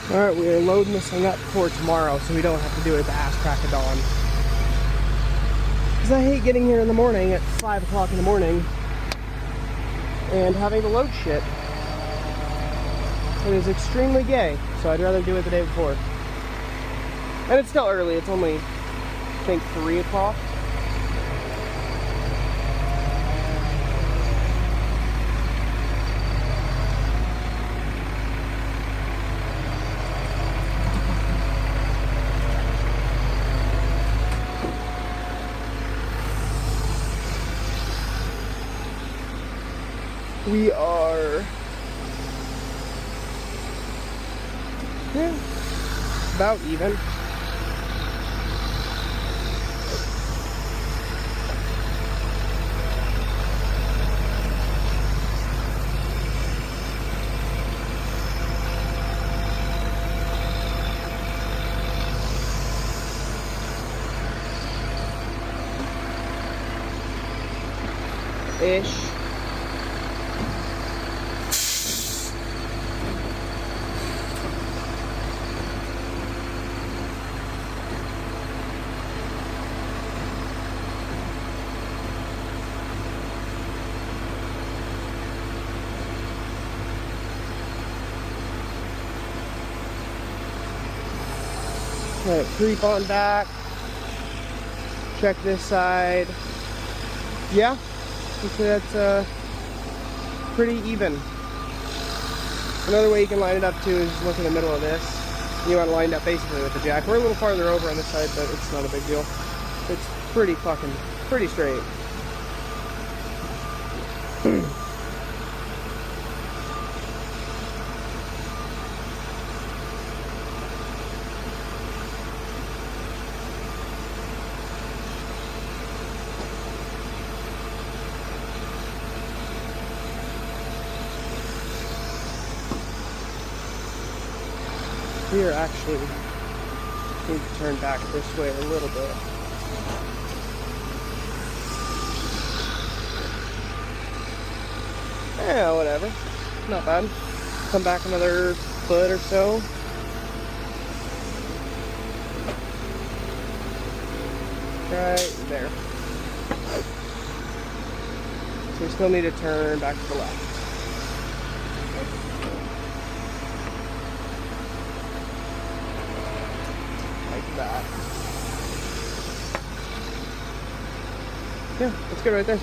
Alright, we are loading this thing up for tomorrow so we don't have to do it at the ass crack of dawn. Because I hate getting here in the morning at 5 o'clock in the morning and having to load shit. It is extremely gay, so I'd rather do it the day before. And it's still early, it's only, I think, 3 o'clock. We are, about even. Ish. Let it creep on back. Check this side. Yeah, that's pretty even. Another way you can line it up too is just look in the middle of this. You want it lined up basically with the jack. We're a little farther over on this side, but it's not a big deal. It's pretty straight. Here, actually, need to turn back this way a little bit. Yeah, whatever. Not bad. Come back another foot or so. Right there. So we still need to turn back to the left. That. Yeah, that's good right there.